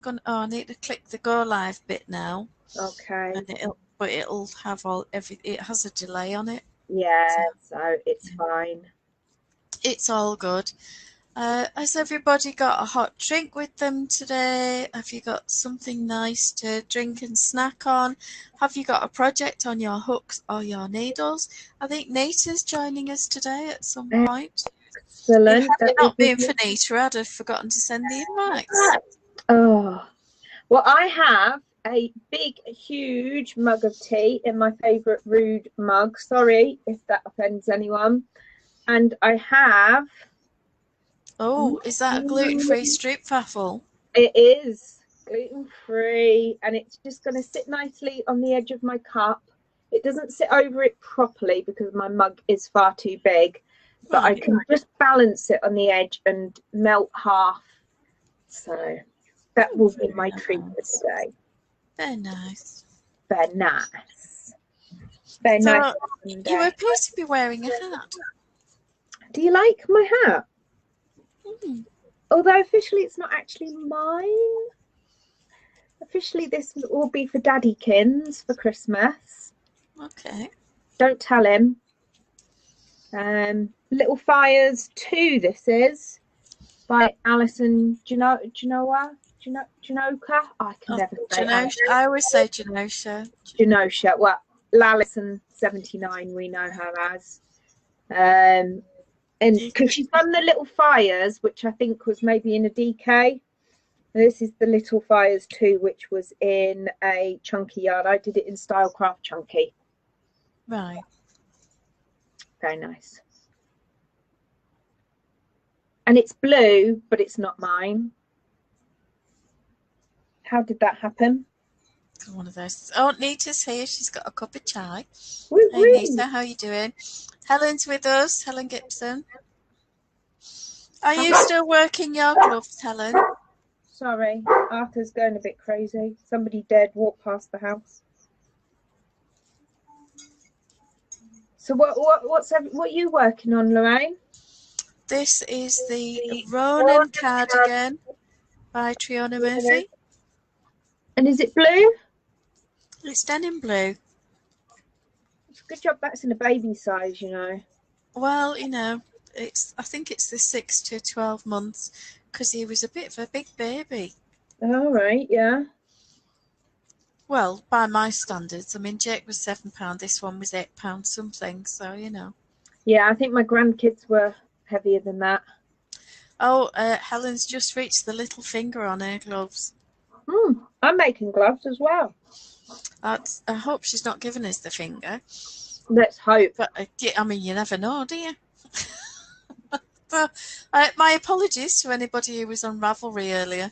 gonna. Oh, I need to click the go live bit now, Okay. and it'll have it has a delay on it. So Yeah, so it's fine. it's all good. Has everybody got a hot drink with them today? Have you got something nice to drink and snack on? Have you got a project on your hooks or your needles? I think Nita's joining us today at some point. Had Excellent. it That will not be been for Nita, I'd have forgotten to send the invites. Oh, well, I have a big, huge mug of tea in my favourite rude mug. Sorry if that offends anyone. And I have. Oh, is that a gluten-free street waffle? It is gluten-free, and it's just going to sit nicely on the edge of my cup. It doesn't sit over it properly because my mug is far too big, but I can just balance it on the edge and melt half. So that will be my treat for today. Very nice. Very nice. Very So, nice. you appear to be wearing a hat. Do you like my hat? Hmm. Although officially it's not actually mine. Officially this will be for Daddykins for Christmas. Okay. Don't tell him. Little Fires 2 this is by Alison Genoa. Janoka? I can never say it. I always say Genosha. Genosha. Well, Alison 79 we know her as. And because she's done the Little Fires, which I think was maybe in a DK. This is the Little Fires 2, which was in a chunky yard. I did it in Stylecraft Chunky. Right. Very nice. And it's blue, but it's not mine. How did that happen? One of those. Oh, Nita's here. She's got a cup of chai. Woo-woo. Hey, Nita, how are you doing? Helen's with us. Helen Gibson. Are you still working your gloves, Helen? Sorry, Arthur's going a bit crazy. Somebody dared walk past the house. So what are you working on, Lorraine? This is the Ronan cardigan by Triona Murphy. And is it blue? It's denim blue. It's a good job that's in a baby size, you know. Well, you know, I think it's the 6 to 12 months because he was a bit of a big baby. All right, yeah. Well, by my standards, I mean, Jake was £7, this one was £8 something, so, you know. Yeah, I think my grandkids were heavier than that. Oh, Helen's just reached the little finger on her gloves. I'm making gloves as well. I hope she's not giving us the finger. Let's hope. But, I mean, you never know, do you? Well, my apologies to anybody who was on Ravelry earlier.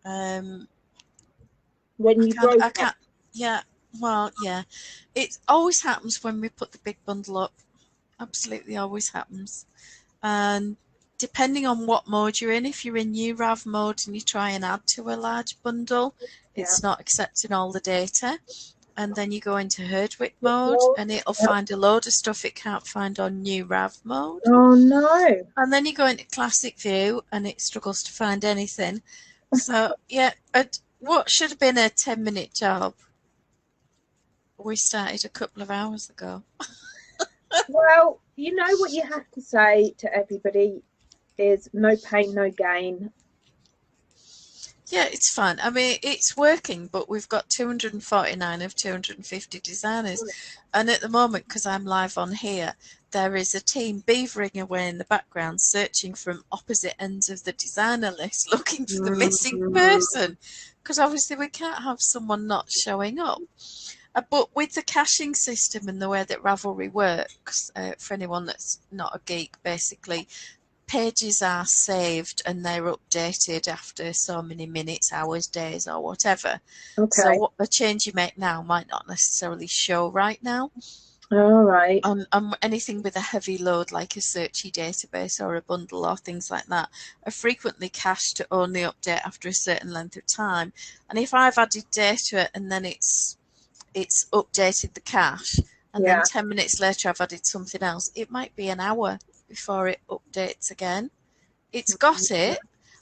When you broke I can't. Yeah, well, yeah. It always happens when we put the big bundle up. Absolutely always happens. And depending on what mode you're in, if you're in new Rav mode and you try and add to a large bundle, it's not accepting all the data. And then you go into Herdwick mode and it'll find a load of stuff it can't find on new Rav mode. Oh no. And then you go into classic view and it struggles to find anything. So yeah, what should have been a 10-minute job, we started a couple of hours ago. Well, you know what you have to say to everybody is no pain, no gain. Yeah, it's fun. I mean, it's working, but we've got 249 of 250 designers. And at the moment, because I'm live on here, there is a team beavering away in the background, searching from opposite ends of the designer list, looking for the missing person. Because obviously we can't have someone not showing up. But with the caching system and the way that Ravelry works, for anyone that's not a geek, basically, pages are saved and they're updated after so many minutes, hours, days, or whatever. Okay. So what the change you make now might not necessarily show right now. All right. On anything with a heavy load, like a searchy database or a bundle or things like that, are frequently cached to only update after a certain length of time. And if I've added data and then it's updated the cache, and then 10 minutes later I've added something else, it might be an hour before it updates again. It's got it,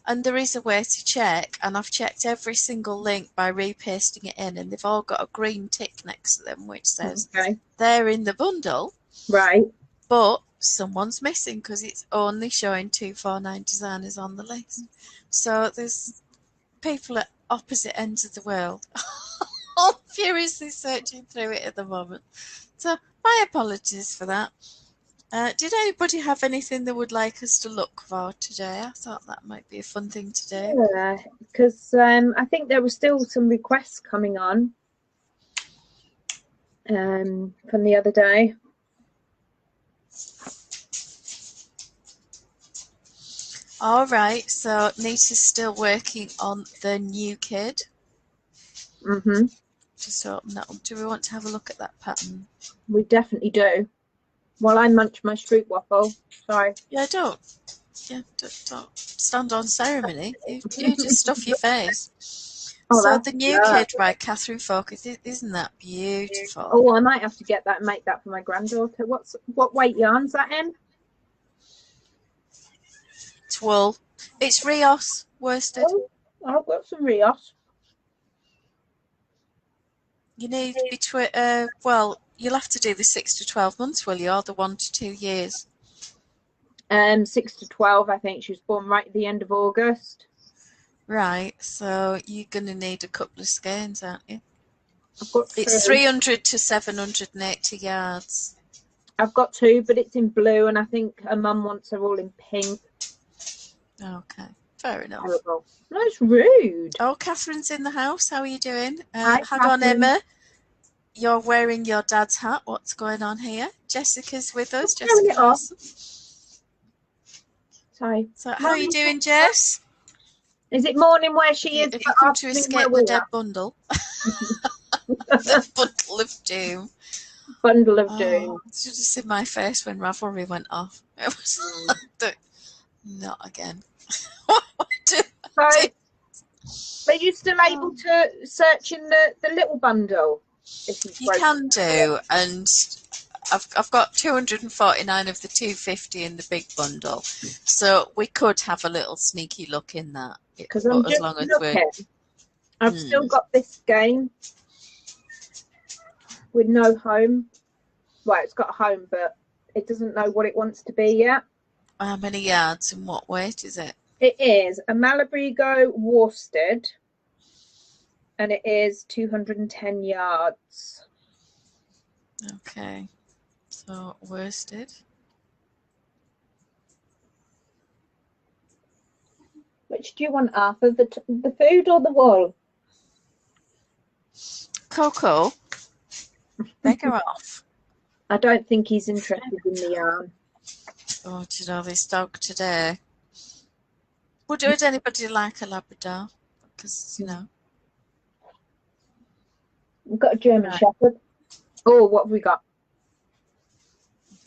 And there is a way to check, and I've checked every single link by repasting it in, and they've all got a green tick next to them which says they're in the bundle. Right. But someone's missing because it's only showing 249 designers on the list. So there's people at opposite ends of the world all furiously searching through it at the moment. So my apologies for that. Did anybody have anything they would like us to look for today? I thought that might be a fun thing to do. Yeah, because I think there were still some requests coming on from the other day. All right, so Nita's still working on the new kid. Mm-hmm. Just open that up. Do we want to have a look at that pattern? We definitely do. While I munch my street waffle. Sorry. Yeah, don't stand on ceremony. You just stuff your face. Oh, so the new kid by Catherine Focus, isn't that beautiful? Oh, I might have to get that and make that for my granddaughter. What weight yarn's that in? It's wool. It's Rios worsted. Oh, I've got some Rios. You need between well, you'll have to do the 6 to 12 months, will you, or the 1 to 2 years? 6 to 12, I think. She was born right at the end of August. Right, so you're going to need a couple of skeins, aren't you? I've got two. It's 300 to 780 yards. I've got two, but it's in blue, and I think her mum wants her all in pink. Okay, fair enough. Terrible. That's rude. Oh, Catherine's in the house. How are you doing? Hi, hang on, Emma. You're wearing your dad's hat. What's going on here? Jessica's with us. Jessica Lawson. Sorry. So how are you doing, Jess? Is it morning where she is? Have you come to escape the dead bundle? The bundle of doom. Bundle of doom. You should have seen my face when Ravelry went off. It was like, not again. Are you still able to search in the little bundle? You can do, and I've got 249 of the 250 in the big bundle, so we could have a little sneaky look in that. Because I'm just looking. I've still got this skein with no home. Well, it's got a home, but it doesn't know what it wants to be yet. How many yards and what weight is it? It is a Malabrigo worsted, and it is 210 yards. Okay, so worsted. Which do you want, Arthur? The food or the wool? Coco, beggar off. I don't think he's interested in the yarn. Oh, do you know this dog today? Would anybody like a Labrador? Because, you know. We've got a German Shepherd. Oh, what have we got?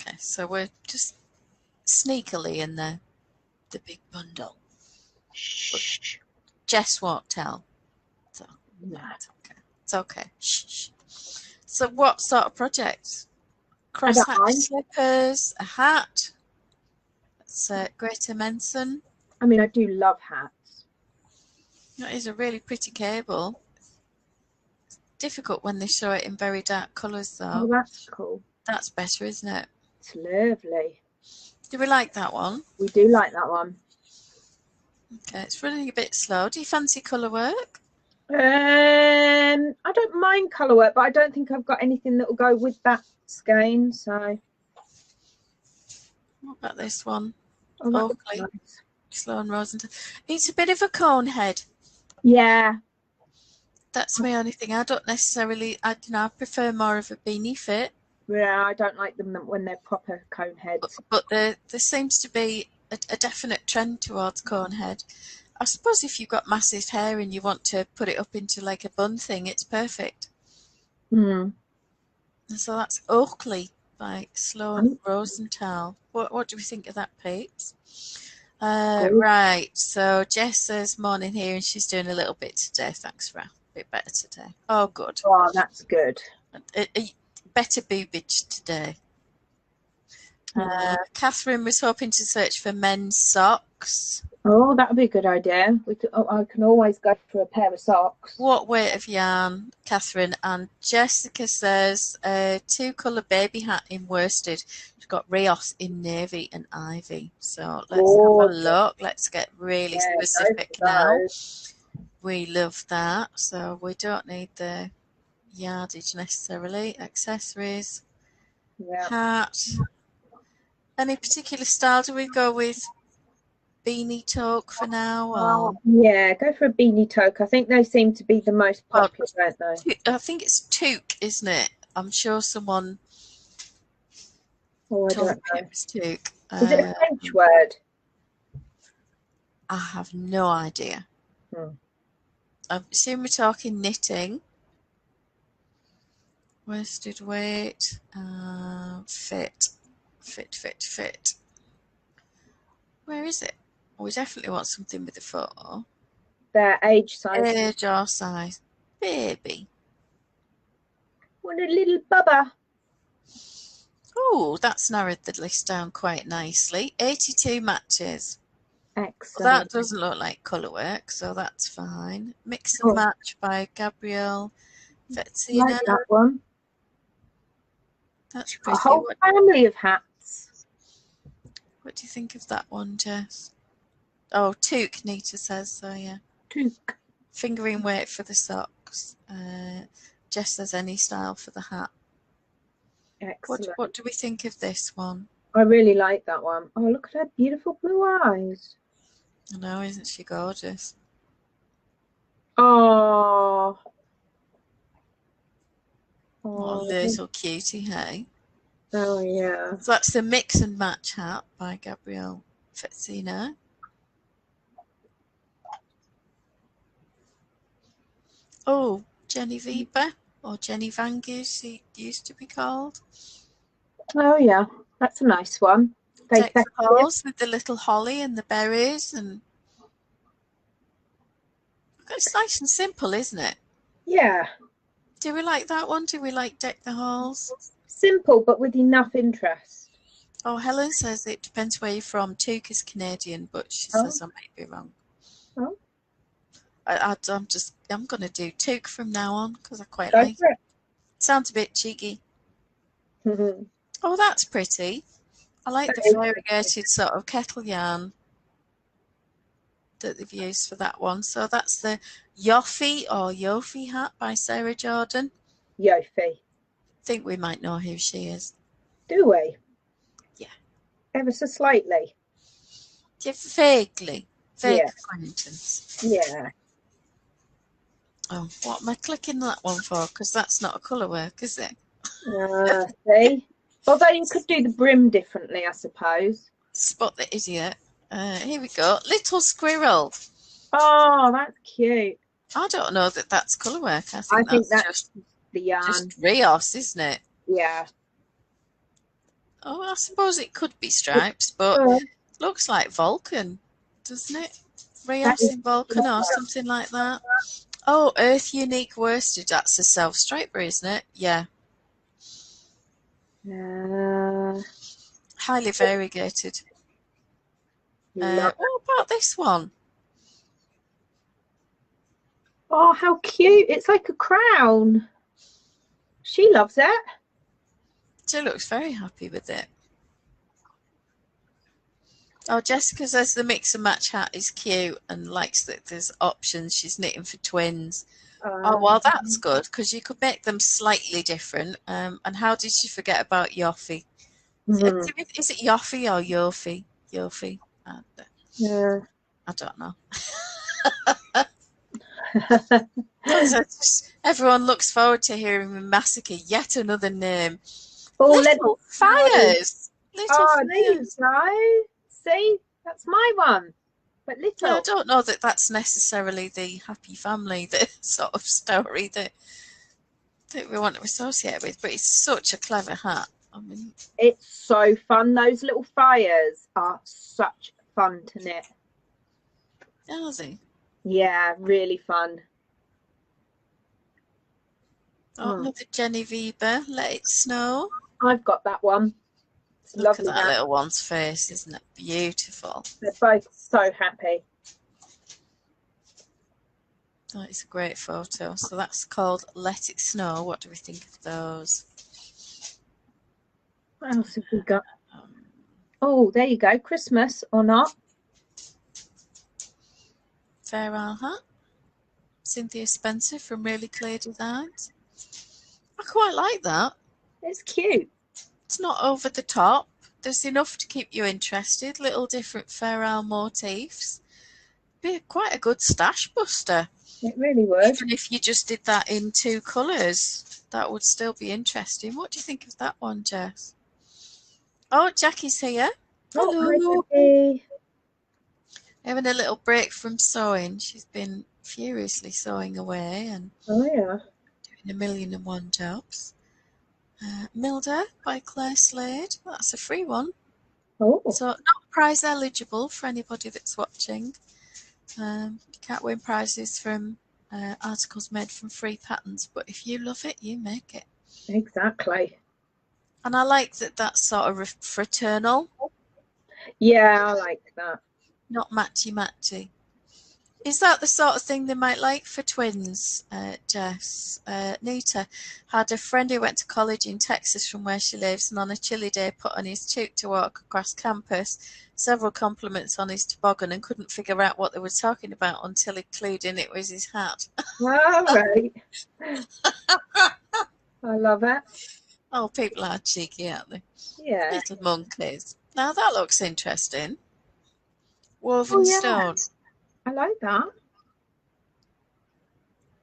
Okay, so we're just sneakily in the big bundle. Shh. Jess won't tell. So, no, it's okay. It's okay. Shh. So what sort of project? Cross-hatch slippers, a hat. It's Greta Menson. I mean, I do love hats. That is a really pretty cable. It's difficult when they show it in very dark colours, though. Oh, that's cool. That's better, isn't it? It's lovely. Do we like that one? We do like that one. Okay, it's running a bit slow. Do you fancy colour work? I don't mind colour work, but I don't think I've got anything that will go with that skein. So, what about this one? Oh, Oakley, Sloan Rosenthal. It's a bit of a cone head. Yeah, that's my only thing. I don't necessarily. I prefer more of a beanie fit. Yeah, I don't like them when they're proper cone heads. But there seems to be a definite trend towards cone head. I suppose if you've got massive hair and you want to put it up into like a bun thing, it's perfect. And so that's Oakley by Sloan Rosenthal. What do we think of that, Pete? Right, so Jess says morning here and she's doing a little bit today. Thanks, Raf. A bit better today. Oh, good. Oh, that's good. Better boobage today. Catherine was hoping to search for men's socks. Oh, that would be a good idea. I can always go for a pair of socks. What weight of yarn, Catherine? And Jessica says 2-colour baby hat in worsted. She's got Rios in navy and ivy. So let's have a Gorgeous. look. Let's get really Yeah, go specific for now. those. We love that. So we don't need the yardage necessarily. Accessories, Yeah. hat. Any particular style do we go with? Beanie toque for now, or Yeah, go for a beanie toque. I think they seem to be the most well, popular, don't they? I think it's toque, isn't it? I'm sure someone Oh, I told don't me know. it was toque. Is it a French word? I have no idea. Hmm. I assume we're talking knitting. Worsted weight, fit. Where is it? We definitely want something with a photo. Their age size. Age or size. Baby. What a little bubba. Oh, that's narrowed the list down quite nicely. 82 matches. Well, that Excellent. doesn't look like colour work, so that's fine. Mix and Oh, match by Gabrielle I Fetsina. like that one. That's A pretty. whole family of hats. What do you think of that one, Jess? Oh, toque, Nita says, so yeah. Toque. Fingering weight for the socks. Jess says any style for the hat. Excellent. What do we think of this one? I really like that one. Oh, look at her beautiful blue eyes. I know, isn't she gorgeous? Oh. What a Oh, little cutie, hey? oh yeah. So that's the Mix and Match hat by Gabrielle Fetsina. Oh, Jenny Viber, or Jenny Vangus, she used to be called. Oh yeah. That's a nice one. Very Deck the festive. halls with the little holly and the berries, and it's nice and simple, isn't it? Yeah. Do we like that one? Do we like Deck the Halls? Simple but with enough interest. Oh, Helen says it depends where you're from. Toque is Canadian, but she Oh, says I might be wrong. oh. I'm going to do toque from now on because I quite Go like for it. Sounds a bit cheeky. it. Oh, that's pretty. I like the variegated sort of kettle yarn that they've used for that one. So that's the Yoffie or Yofi hat by Sarah Jordan. Yofi. Think we might know who she is. Do we? Yeah. Ever so slightly. Yeah, vaguely. Vague Yeah. acquaintance. Yeah. Oh, what am I clicking that one for? Because that's not a colour work, is it? See? Although you could do the brim differently, I suppose. Spot the idiot. Here we go. Little squirrel. Oh, that's cute. I don't know that that's colour work. I I think think that's that's the yarn. just Rios, isn't it? Yeah. Oh, I suppose it could be stripes, but looks like Vulcan, doesn't it? Rios in Vulcan or something like that. Oh, Earth Unique Worsted. That's a self-striper, isn't it? Yeah. Highly variegated. What about this one? Oh, how cute. It's like a crown. She loves it. She looks very happy with it. Oh, Jessica says the mix and match hat is cute and likes that there's options. She's knitting for twins. Oh, well, that's good because you could make them slightly different. And how did she forget about Yoffie? Is it Yoffie or Yofi? Yofi? Yeah. I don't know. Everyone looks forward to hearing me massacre yet another name. Oh, Little fires. Little fires. There you go. See, that's my one. But little. Yeah, I don't know that that's necessarily the happy family, the sort of story that we want to associate with, but it's such a clever hat. I mean, it's so fun. Those little fires are such fun to knit. Are they? Yeah, really fun. Oh, another Jenny Weber, Let It Snow. I've got that one. Look at that little one's face, isn't it beautiful? They're both so happy. That is a great photo. So that's called Let It Snow. What do we think of those? What else have we got? Oh, there you go. Christmas or not? Fair Isle hat. Cynthia Spencer from Really Clear Designs. I quite like that. It's cute. It's not over the top. There's enough to keep you interested. Little different Fair Isle motifs. Be quite a good stash buster. It really would. Even if you just did that in 2 colours, that would still be interesting. What do you think of that one, Jess? Oh, Jackie's here. Hello. Oh, hi, Jackie. Having a little break from sewing. She's been furiously sewing away and doing a million and one jobs. Milda by Claire Slade. That's a free one. Oh. So not prize eligible for anybody that's watching. You can't win prizes from articles made from free patterns, but if you love it, you make it. Exactly. And I like that that's sort of fraternal. Yeah, I like that. Not matchy-matchy. Is that the sort of thing they might like for twins, Jess? Nita had a friend who went to college in Texas from where she lives, and on a chilly day put on his toque to walk across campus, several compliments on his toboggan, and couldn't figure out what they were talking about until he clued in it was his hat. All right. I love it. Oh, people are cheeky, aren't they? Yeah. Little monkeys. Now that looks interesting. Woven stone. I like that.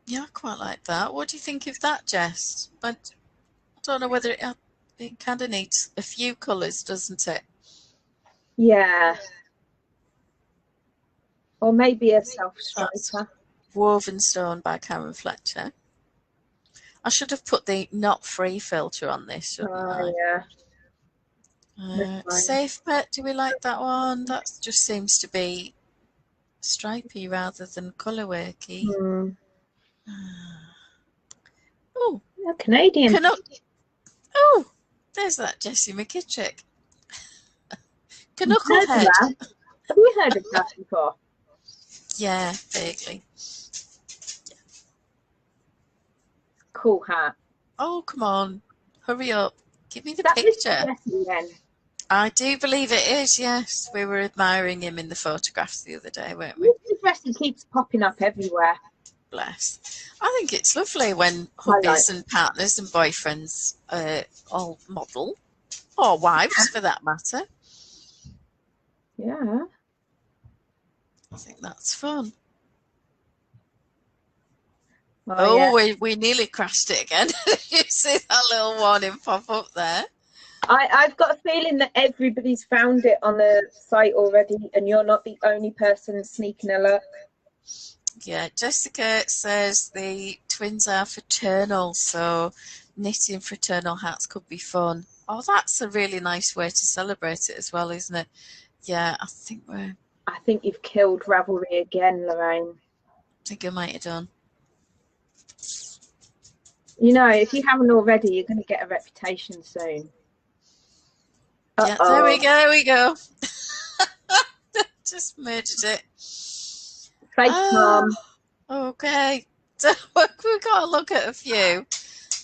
Yeah, I quite like that. What do you think of that, Jess? But I don't know whether it kind of needs a few colours, doesn't it? Yeah. Or maybe a self-striker. Woven Stone by Karen Fletcher. I should have put the not free filter on this, shouldn't I? Yeah. Safe Pet, do we like that one? That just seems to be stripy rather than colourworky. Oh, Canadian. Oh, there's that Jessie McKittrick. Knucklehead. Have you heard of that before? Yeah, vaguely. Yeah. Cool hat. Oh, come on. Hurry up. Give me the picture. I do believe it is, yes. We were admiring him in the photographs the other day, weren't we? This dress keeps popping up everywhere. Bless. I think it's lovely when hubbies and partners and boyfriends all model, or wives for that matter. Yeah. I think that's fun. We nearly crashed it again. You see that little warning pop up there? I've got a feeling that everybody's found it on the site already, and you're not the only person sneaking a look. Yeah, Jessica says the twins are fraternal, so knitting fraternal hats could be fun. Oh, that's a really nice way to celebrate it as well, isn't it? Yeah, I think you've killed Ravelry again, Loraine. I think I might have done. You know, if you haven't already, you're going to get a reputation soon. Yeah, there we go. Just murdered it. Okay. So we've got to look at a few.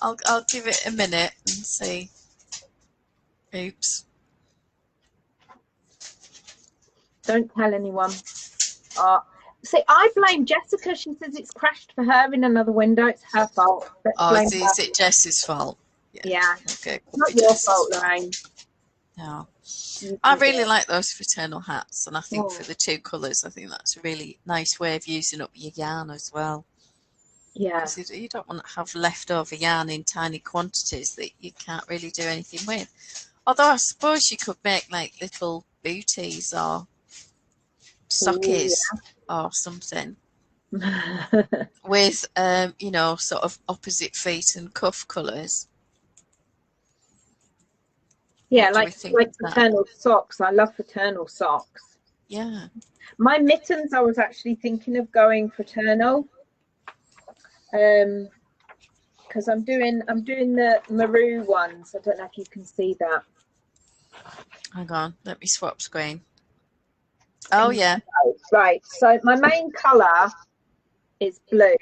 I'll give it a minute and see. Oops. Don't tell anyone. See, I blame Jessica. She says it's crashed for her in another window. It's her fault. Is it Jess's fault? Yeah. Okay. It's not your fault, Loraine. No. I really like those fraternal hats, and I think for the 2 colours, I think that's a really nice way of using up your yarn as well. Yeah. Because you don't want to have leftover yarn in tiny quantities that you can't really do anything with. Although I suppose you could make like little booties or sockies or something with, you know, sort of opposite feet and cuff colours. Yeah, like fraternal socks. I love fraternal socks. Yeah. My mittens, I was actually thinking of going fraternal. Because I'm doing the maroon ones. I don't know if you can see that. Hang on, let me swap screen. Oh, yeah. Right, so my main colour is blue,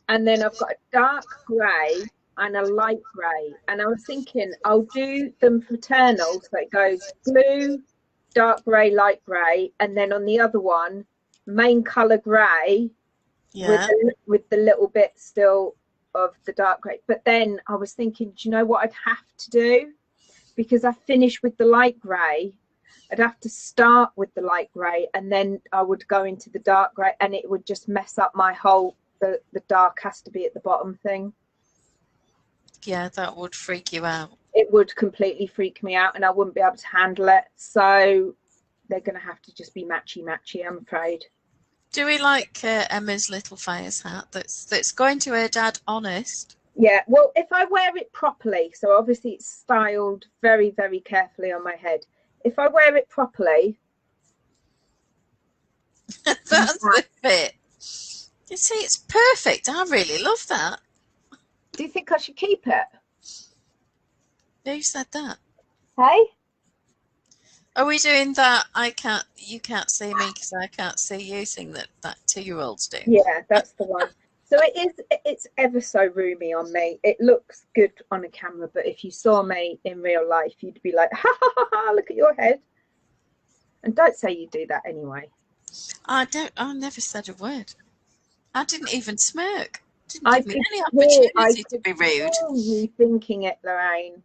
and then I've got a dark grey and a light grey. And I was thinking I'll do them fraternal, so it goes blue, dark grey, light grey, and then on the other one, main colour grey, Yeah. with the little bit still of the dark grey. But then I was thinking, do you know what I'd have to do? Because I finished with the light grey, I'd have to start with the light grey and then I would go into the dark grey, and it would just mess up my whole the dark has to be at the bottom thing. Yeah, that would freak you out. It would completely freak me out and I wouldn't be able to handle it. So they're going to have to just be matchy, I'm afraid. Do we like Emma's little fires hat that's going to her dad, honest? Yeah, well, if I wear it properly, so obviously it's styled very, very carefully on my head. If I wear it properly, That's the bit. You see, it's perfect. I really love that. do you think I should keep it? Who said that? Hey? Are we doing that? You can't see me because I can't see you thing that 2-year-olds do. Yeah, that's the one. So it's ever so roomy on me. It looks good on a camera, but if you saw me in real life, you'd be like, ha ha ha ha, look at your head. And don't say you do that anyway. I never said a word. I didn't even smirk. Didn't I give me could any hear, opportunity to be rude. you thinking it, Lorraine.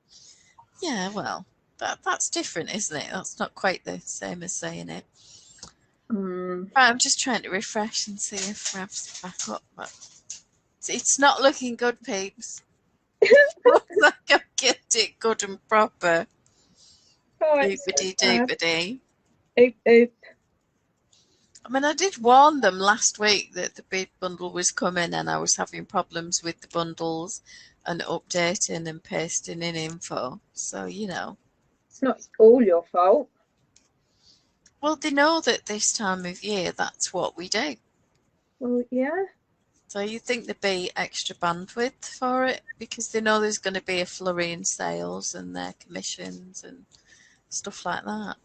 Yeah, well, that's different, isn't it? That's not quite the same as saying it. Right, I'm just trying to refresh and see if Rav's back up, but it's not looking good, peeps. Looks like I've kept it good and proper. Oh, Doopity doopity. Oop oop. I mean, I did warn them last week that the big bundle was coming and I was having problems with the bundles and updating and pasting in info. So, you know. It's not all your fault. Well, they know that this time of year, that's what we do. Well, yeah. So you think there'd be extra bandwidth for it because they know there's going to be a flurry in sales and their commissions and stuff like that.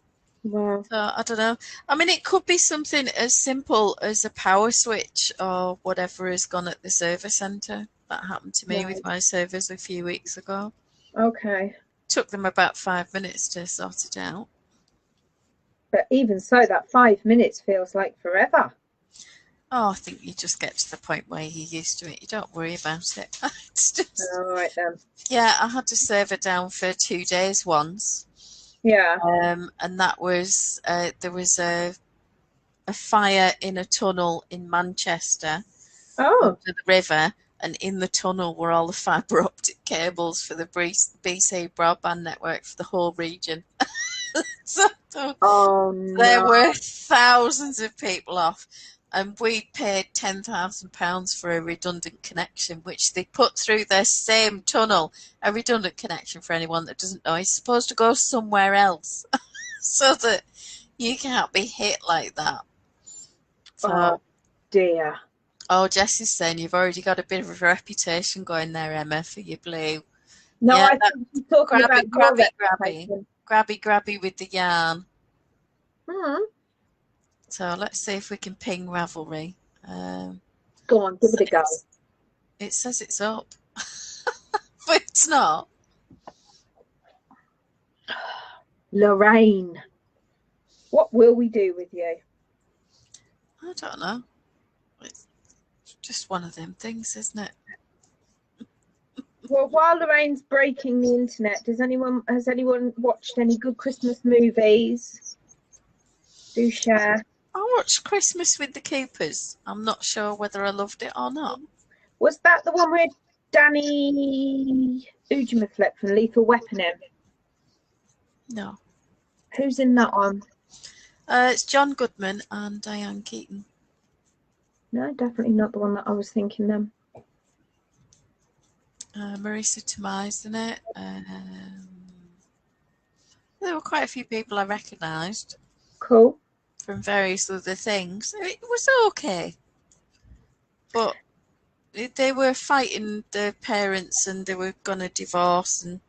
Wow. So I don't know. I mean, it could be something as simple as a power switch or whatever has gone at the server centre. That happened to me with my servers a few weeks ago. Okay. Took them about 5 minutes to sort it out. But even so, that 5 minutes feels like forever. Oh, I think you just get to the point where you're used to it. You don't worry about it. It's just, all right then. Yeah, I had to server down for 2 days once. Yeah. And that was there was a fire in a tunnel in Manchester under the river, and in the tunnel were all the fibre optic cables for the BC broadband network for the whole region. So there were thousands of people off, and we paid £10,000 for a redundant connection, which they put through their same tunnel. A redundant connection, for anyone that doesn't know, is supposed to go somewhere else so that you can't be hit like that. So, oh dear. Oh, Jessie's saying you've already got a bit of a reputation going there, Emma, for your blue. No, yeah, I think you're talking about grabby with the yarn. Hmm. So let's see if we can ping Ravelry. Go on, give it a go. It says it's up, but it's not. Lorraine, what will we do with you? I don't know. It's just one of them things, isn't it? Well, while Lorraine's breaking the internet, has anyone watched any good Christmas movies? Do share. I watched Christmas with the Coopers. I'm not sure whether I loved it or not. Was that the one with Danny Ujimaflip from Lethal Weapon in? No. Who's in that one? It's John Goodman and Diane Keaton. No, definitely not the one that I was thinking then. Marisa Tomei's in it. There were quite a few people I recognised. Cool. From various other things. It was okay. But they were fighting their parents and they were going to divorce. And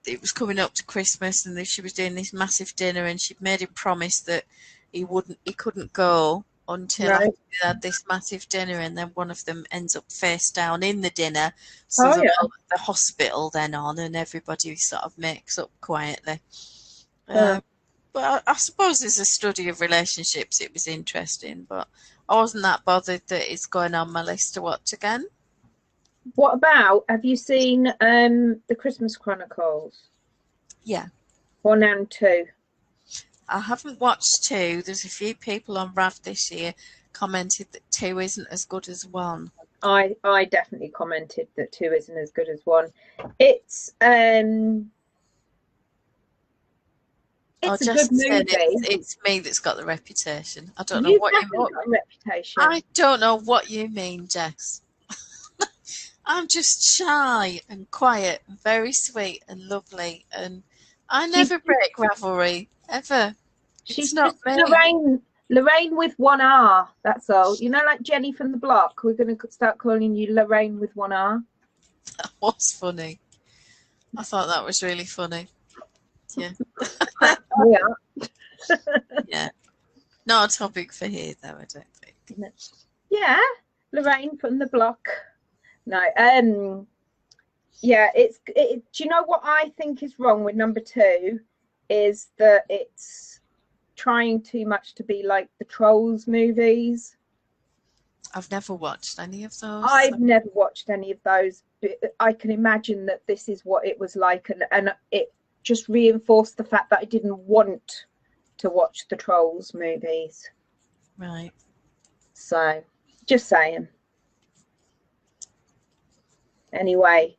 it was coming up to Christmas, and she was doing this massive dinner, and she'd made him promise that he couldn't go until after they had this massive dinner, and then one of them ends up face down in the dinner, so the hospital then on, and everybody sort of makes up quietly. But I suppose as a study of relationships, it was interesting, but I wasn't that bothered that it's going on my list to watch again. What about, have you seen the Christmas Chronicles? Yeah. 1 and 2. I haven't watched 2. There's a few people on Rav this year commented that 2 isn't as good as 1. I definitely commented that 2 isn't as good as 1. It's a good movie. It's me that's got the reputation. I don't know what you mean. Reputation. I don't know what you mean, Jess. I'm just shy and quiet and very sweet and lovely, and I never break Ravelry ever. She's not me. Lorraine with 1 R. That's all. You know, like Jenny from the block. We're going to start calling you Lorraine with 1 R. That was funny. I thought that was really funny. Yeah. Yeah. Not a topic for here, though, I don't think. Yeah, Lorraine from the block. No, yeah, do you know what I think is wrong with number 2 is that it's trying too much to be like the Trolls movies. I've never watched any of those. I've never watched any of those, but I can imagine that this is what it was like, and it just reinforced the fact that I didn't want to watch the Trolls movies. Right. So, just saying. Anyway,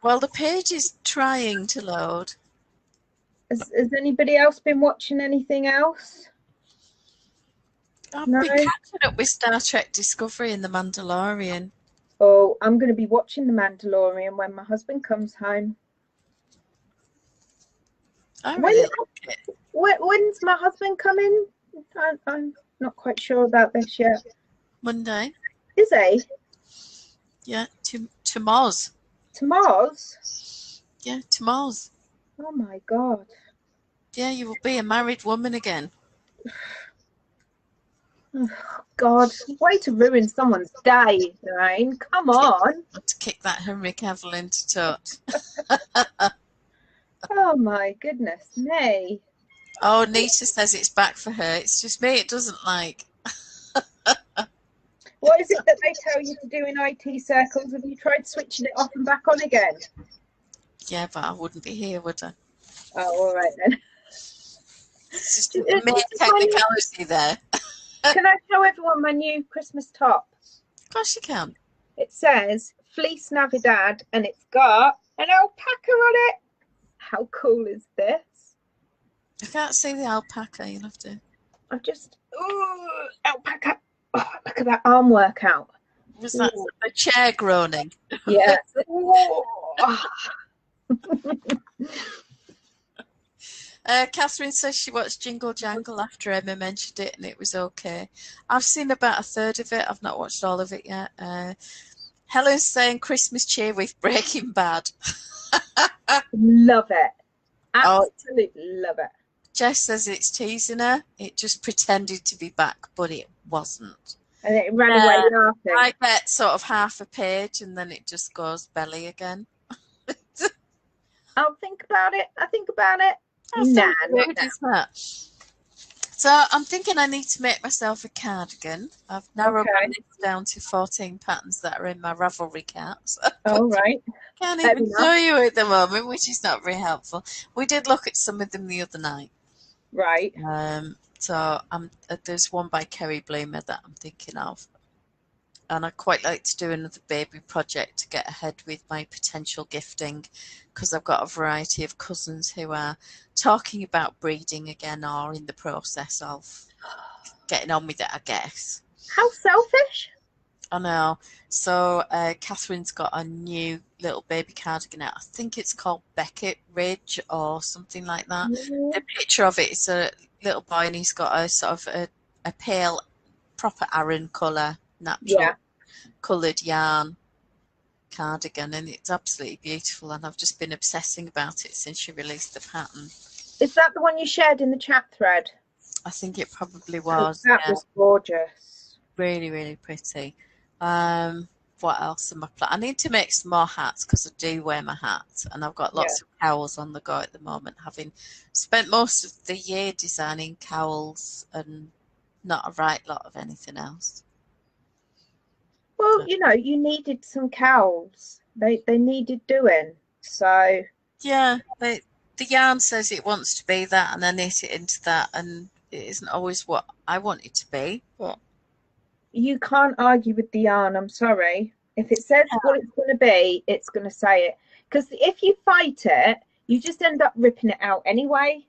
well, the page is trying to load. Has anybody else been watching anything else? I've been catching up with Star Trek Discovery and The Mandalorian. Oh, I'm going to be watching The Mandalorian when my husband comes home. I really like it. When's my husband coming? I'm not quite sure about this yet. Monday. Is he? Yeah, to Moz. To Moz? Yeah, to Moz. Oh my God. Yeah, you will be a married woman again. Oh, God, way to ruin someone's day, Lorraine. Come on. To kick that Henry Cavill into touch. Oh my goodness me. Oh, Nita says it's back for her. It's just me it doesn't like. What is it that they tell you to do in IT circles? Have you tried switching it off and back on again? Yeah, but I wouldn't be here, would I? Oh, all right then. It's just a mere technicality there. Can I show everyone my new Christmas top? Of course you can. It says Fleece Navidad and it's got an alpaca on it. How cool is this? I can't see the alpaca. You'll have to. I've just... Ooh, alpaca. Oh, look at that arm workout. Was that the chair groaning? Yeah. Catherine says she watched Jingle Jangle after Emma mentioned it and it was okay. I've seen about 1/3 of it. I've not watched all of it yet. Helen's saying Christmas cheer with Breaking Bad. Love it. Absolutely love it. Jess says it's teasing her. It just pretended to be back, but it wasn't. And it ran away laughing. I get sort of half a page and then it just goes belly again. I'll think about it. Nah. So I'm thinking I need to make myself a cardigan. I've narrowed my list down to 14 patterns that are in my Ravelry carts. Oh, right. Can't even show you at the moment, which is not very helpful. We did look at some of them the other night. Right. So there's one by Kerry Bloomer that I'm thinking of. And I'd quite like to do another baby project to get ahead with my potential gifting, because I've got a variety of cousins who are talking about breeding again or in the process of getting on with it, I guess. How selfish. I know. So Catherine's got a new little baby cardigan out. I think it's called Beckett Ridge or something like that. Mm-hmm. The picture of it is a little boy and he's got a sort of a pale, proper Aran colour, natural coloured yarn cardigan, and it's absolutely beautiful, and I've just been obsessing about it since she released the pattern. Is that the one you shared in the chat thread? I think it probably was. That was gorgeous. Really, really pretty. What else am I planning? I need to make some more hats because I do wear my hats, and I've got lots of cowls on the go at the moment, having spent most of the year designing cowls and not a right lot of anything else. Well, you know, you needed some cowls. They needed doing. So yeah, the yarn says it wants to be that, and I knit it into that, and it isn't always what I want it to be. But you can't argue with the yarn. I'm sorry. If it says what it's going to be, it's going to say it. Because if you fight it, you just end up ripping it out anyway.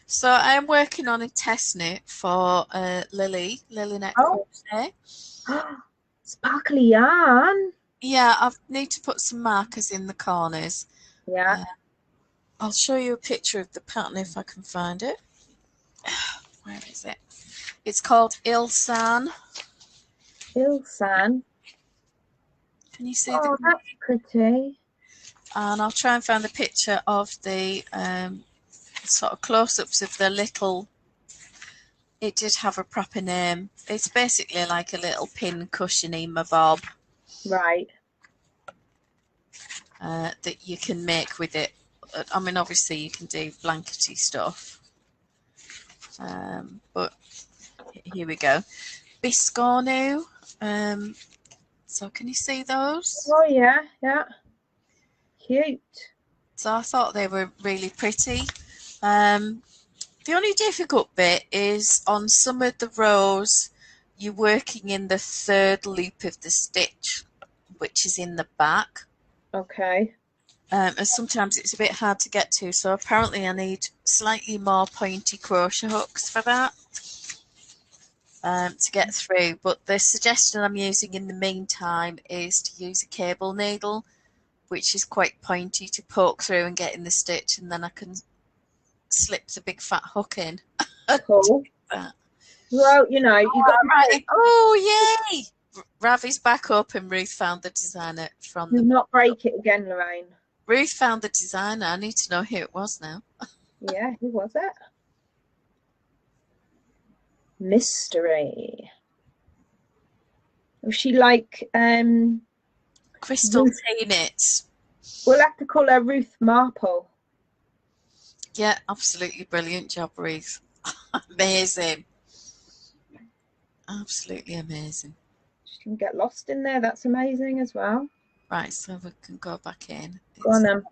So I am working on a test knit for Lily Net Crochet. Sparkly yarn. Yeah, I need to put some markers in the corners. Yeah. I'll show you a picture of the pattern if I can find it. Where is it? It's called Ilsan. Ilsan. Can you see that? That's pretty. And I'll try and find the picture of the sort of close-ups of the little. It did have a proper name. It's basically like a little pin cushiony mabob. Right. That you can make with it. I mean, obviously you can do blankety stuff. But here we go. Biscornu. So can you see those? Oh yeah, yeah. Cute. So I thought they were really pretty. The only difficult bit is on some of the rows, you're working in the third loop of the stitch, which is in the back. Okay. And sometimes it's a bit hard to get to, so apparently I need slightly more pointy crochet hooks for that to get through. But the suggestion I'm using in the meantime is to use a cable needle, which is quite pointy, to poke through and get in the stitch, and then I can slip the big fat hook in. Cool. Well, you know, you got right. Oh yay! Ravi's back up, and Ruth found the designer from the. Do not break it again, Lorraine. Ruth found the designer. I need to know who it was now. Yeah, who was it? Mystery. Was she like Crystal Tea Knits? We'll have to call her Ruth Marple. Yeah, absolutely brilliant job, Ruth. Amazing. Absolutely amazing. She can get lost in there. That's amazing as well. Right, so we can go back in. Go on then.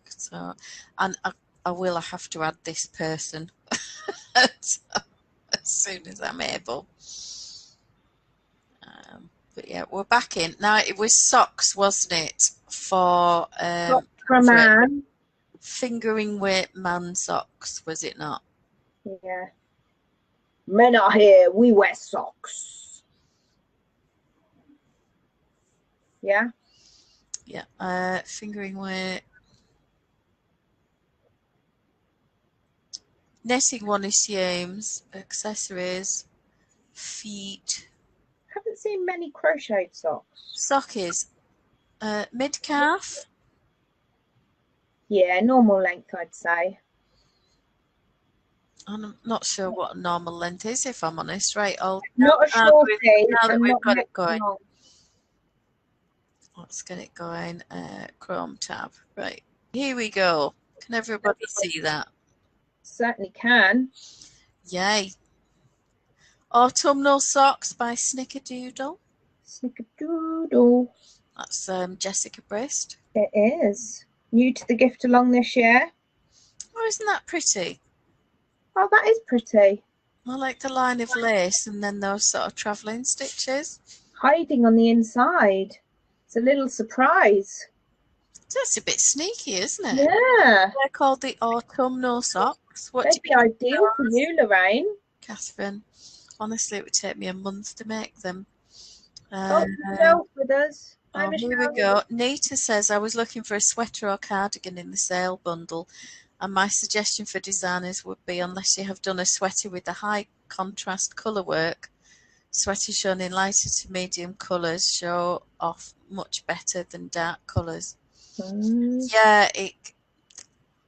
So, and I will have to add this person as soon as I'm able. But yeah, we're back in. Now, it was socks, wasn't it? For a man. Fingering weight man socks, was it not? Yeah. Men are here, we wear socks. Yeah? Yeah. Fingering weight. Netting one assumes. Accessories. Feet. Haven't seen many crocheted socks. Sockies. Mid-calf. Yeah, normal length, I'd say. I'm not sure what a normal length is, if I'm honest. Right, not a shorty. Now that we've got it going. Let's get it going. Chrome tab. Right, here we go. Can everybody see that? Certainly can. Yay. Autumnal Socks by Snickerdoodle. Snickerdoodle. That's Jessica Brist. It is. New to the gift along this year. Oh, isn't that pretty? Oh, that is pretty. I like the line of lace and then those sort of travelling stitches. Hiding on the inside. It's a little surprise. That's a bit sneaky, isn't it? Yeah. They're called the autumnal socks. What They'd be ideal for you, Lorraine. Catherine. Honestly, it would take me a month to make them. Michelle's with us. Hi, here we go. Nita says, I was looking for a sweater or cardigan in the sale bundle, and my suggestion for designers would be, unless you have done a sweater with the high contrast colour work, Sweaters shown in lighter to medium colours show off much better than dark colours. Yeah,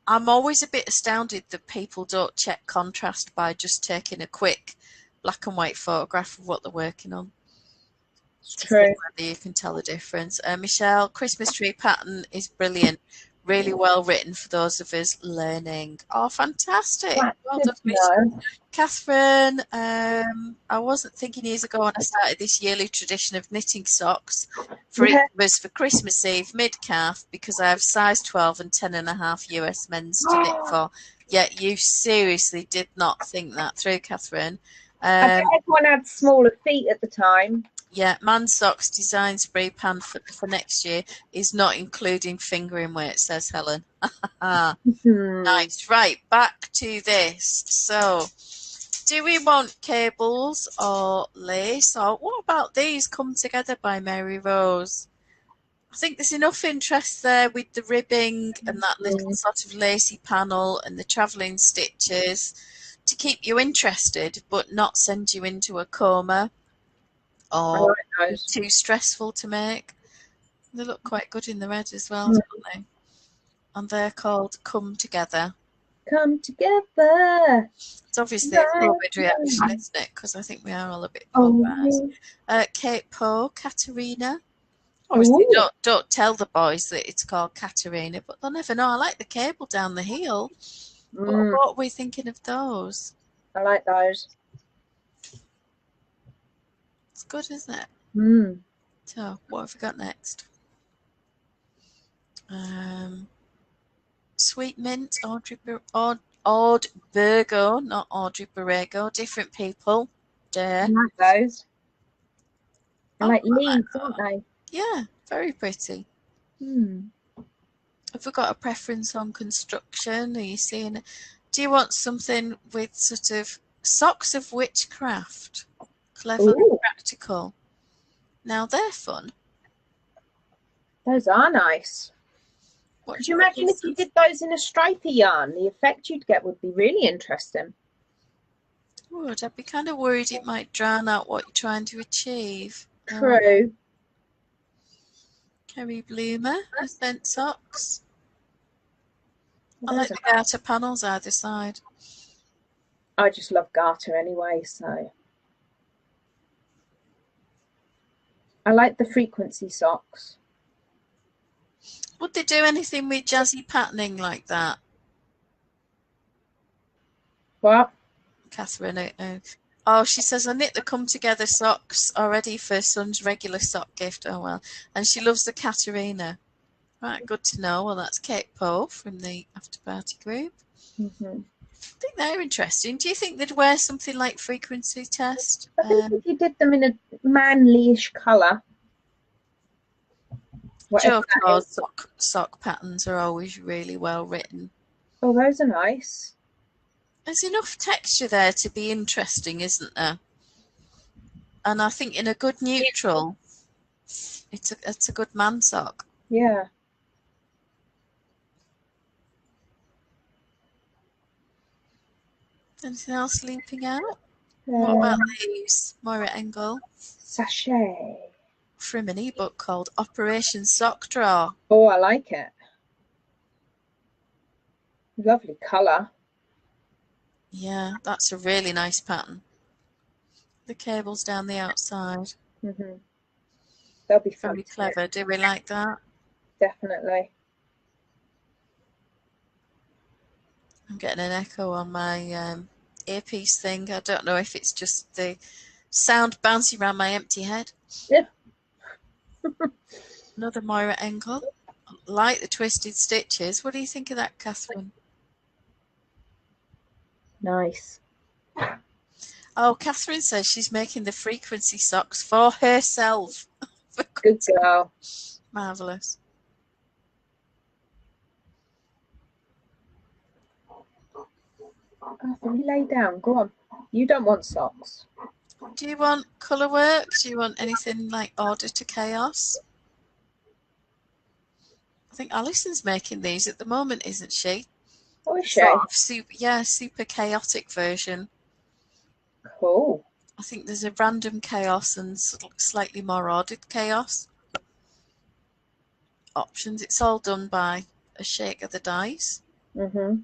I'm always a bit astounded that people don't check contrast by just taking a quick black and white photograph of what they're working on. To see whether you can tell the difference. Michelle, Christmas tree pattern is brilliant. Really well written for those of us learning. Oh, fantastic. Well done, Michelle. Catherine, I wasn't thinking years ago when I started this yearly tradition of knitting socks for it was for Christmas Eve, mid-calf, because I have size 12 and 10.5 US men's to knit for. Yet you seriously did not think that through, Catherine. I bet everyone had smaller feet at the time. Yeah, Man Socks design spray pan for next year is not including fingering weight, says Helen. Nice. Right, back to this. So, do we want cables or lace? Or what about these Come Together by Mary Rose? I think there's enough interest there with the ribbing and that little sort of lacy panel and the travelling stitches to keep you interested but not send you into a coma. Or too stressful to make. They look quite good in the red as well, don't they? And they're called Come Together. Come Together. It's obviously a COVID reaction, isn't it? Because I think we are all a bit polarised. Kate Poe, Katerina. Obviously, don't tell the boys that it's called Katerina, but they'll never know. I like the cable down the heel. What are we thinking of those? I like those. It's good, isn't it? So, what have we got next? Sweet Mint, Odd Virgo, not Audrey Borrego. Different people. I like those. I like leaves, aren't they? Yeah, very pretty. Have we got a preference on construction? Are you seeing? Do you want something with sort of socks of witchcraft? Clever and practical. Now they're fun. Those are nice. Could you imagine if you did those in a stripy yarn? The effect you'd get would be really interesting. Would. I'd be kind of worried it might drown out what you're trying to achieve. True. Kerry Bloomer, scent socks. I like the garter panels either side. I just love garter anyway, so. I like the frequency socks. Would they do anything with jazzy patterning like that? What? Catherine. Oh, she says, I knit the Come Together socks already for son's regular sock gift. Oh, well. And she loves the Katerina. Right, good to know. Well, that's Kate Poe from the After Party group. I think they're interesting. Do you think they'd wear something like Frequency Test? I think if you did them in a manly-ish colour. Joe sock patterns are always really well written. Oh, those are nice. There's enough texture there to be interesting, isn't there? And I think in a good neutral, it's a good man sock. Yeah. Anything else leaping out? What about these? Moira Engel. Sachet. From an ebook called Operation Sock Draw. Oh, I like it. Lovely colour. Yeah, that's a really nice pattern. The cable's down the outside. They'll be fun. Very clever. Do we like that? Definitely. I'm getting an echo on my earpiece thing. I don't know if it's just the sound bouncing around my empty head. Yeah. Another Moira Engel. Like the twisted stitches. What do you think of that, Catherine? Nice. Oh, Catherine says she's making the frequency socks for herself. Good girl. Marvellous. Arthur, you lay down. Go on. You don't want socks. Do you want colour work? Do you want anything like Order to Chaos? I think Alison's making these at the moment, isn't she? Oh, is she? Super chaotic version. Cool. I think there's a random chaos and slightly more ordered chaos options. It's all done by a shake of the dice. Mm-hmm.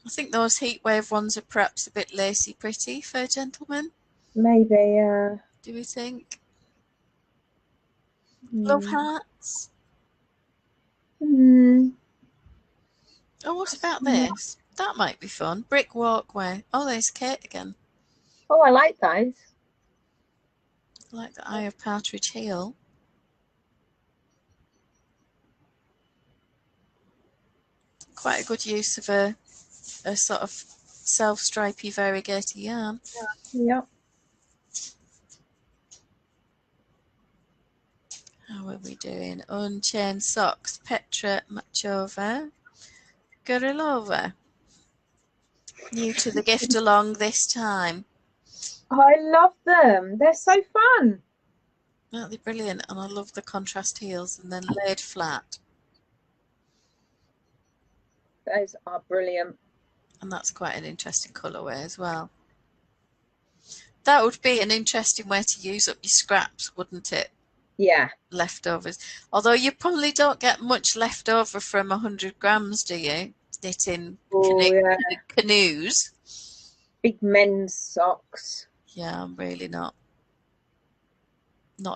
I think those heat wave ones are perhaps a bit lacy pretty for gentlemen. Maybe, yeah. Do we think? Love Mm. hearts. Mm. Oh, what about this? That might be fun. Brick walkway. Oh, there's Kate again. Oh, I like those. I like the Eye of Partridge Hill. Quite a good use of a sort of self-stripy variegated yarn. Yep. How are we doing? Unchained socks. Petra Machova. Gorilova. New to the gift along this time. I love them. They're so fun. Aren't they brilliant? And I love the contrast heels and then laid flat. Those are brilliant. And that's quite an interesting colourway as well. That would be an interesting way to use up your scraps, wouldn't it? Yeah. Leftovers. Although you probably don't get much left over from 100 grams, do you? Knitting canoes. Big men's socks. Yeah, I'm really not